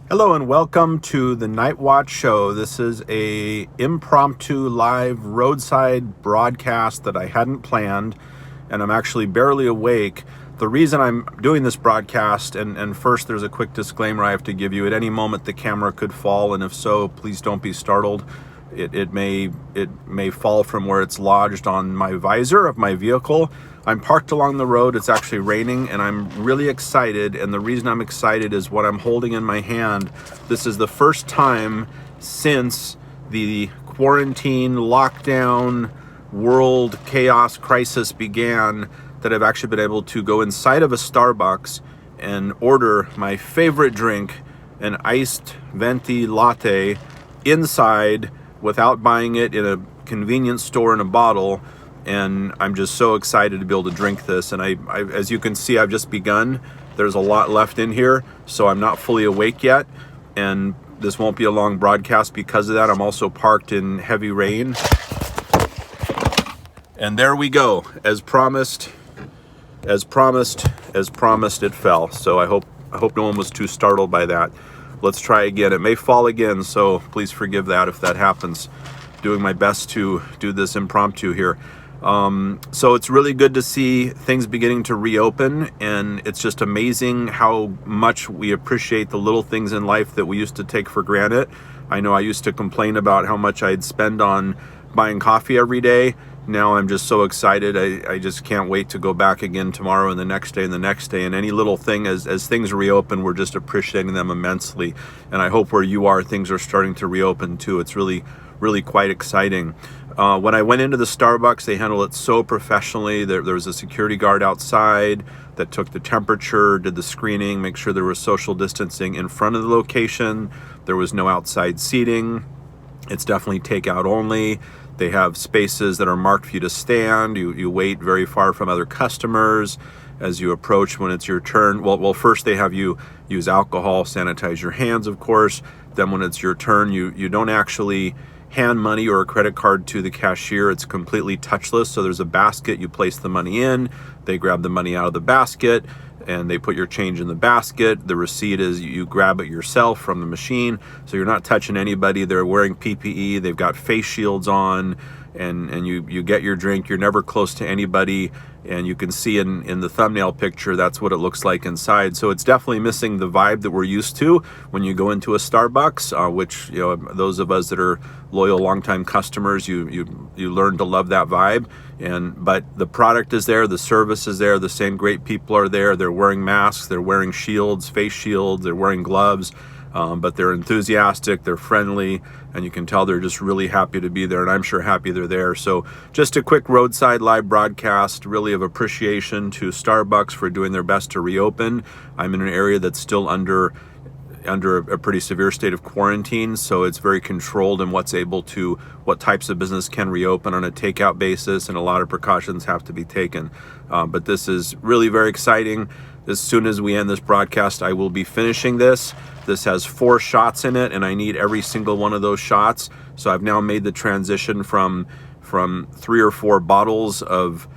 Hello and welcome to the Night Watch Show. This is a impromptu live roadside broadcast that I hadn't planned, and I'm actually barely awake. The reason I'm doing this broadcast, and first there's a quick disclaimer I have to give you. At any moment the camera could fall, and if so, please don't be startled. It may fall from where it's lodged on my visor of my vehicle. I'm parked along the road. It's actually raining, and I'm really excited. And the reason I'm excited is what I'm holding in my hand. This is the first time since the quarantine, lockdown, world chaos crisis began that I've actually been able to go inside of a Starbucks and order my favorite drink, an iced venti latte, inside without buying it in a convenience store in a bottle. And I'm just so excited to be able to drink this. And I as you can see, I've just begun. There's a lot left in here, so I'm not fully awake yet. And this won't be a long broadcast because of that. I'm also parked in heavy rain. And there we go. As promised, it fell. So I hope no one was too startled by that. Let's try again. It may fall again, so please forgive that if that happens. Doing my best to do this impromptu here. So it's really good to see things beginning to reopen, and it's just amazing how much we appreciate the little things in life that we used to take for granted. I know I used to complain about how much I'd spend on buying coffee every day. Now I'm just so excited. I just can't wait to go back again tomorrow and the next day and the next day. And any little thing, as things reopen, we're just appreciating them immensely. And I hope where you are, things are starting to reopen too. It's really quite exciting. When I went into the Starbucks, they handled it so professionally. There was a security guard outside that took the temperature, did the screening, make sure there was social distancing in front of the location. There was no outside seating. It's definitely takeout only. They have spaces that are marked for you to stand. You wait very far from other customers as you approach when it's your turn. Well, first they have you use alcohol, sanitize your hands, of course. Then when it's your turn, you don't actually hand money or a credit card to the cashier. It's completely touchless. So there's a basket, you place the money in, they grab the money out of the basket, and they put your change in the basket. The receipt is you grab it yourself from the machine. So you're not touching anybody. They're wearing PPE. They've got face shields on, and you get your drink. You're never close to anybody. And you can see in the thumbnail picture, that's what it looks like inside. So it's definitely missing the vibe that we're used to when you go into a Starbucks, which, those of us that are loyal, longtime customers, you learn to love that vibe. But the product is there, the service is there, the same great people are there. They're wearing masks, they're wearing shields, face shields, they're wearing gloves. But they're enthusiastic, they're friendly, and you can tell they're just really happy to be there, and I'm sure happy they're there. So just a quick roadside live broadcast, really of appreciation to Starbucks for doing their best to reopen. I'm in an area that's still under a pretty severe state of quarantine, so it's very controlled in what types of business can reopen on a takeout basis, and a lot of precautions have to be taken. But this is really very exciting. As soon as we end this broadcast, I will be finishing this. This has 4 shots in it, and I need every single one of those shots. So I've now made the transition from 3 or 4 bottles of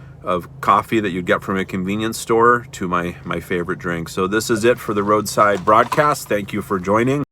coffee that you'd get from a convenience store to my favorite drink. So this is it for the roadside broadcast. Thank you for joining.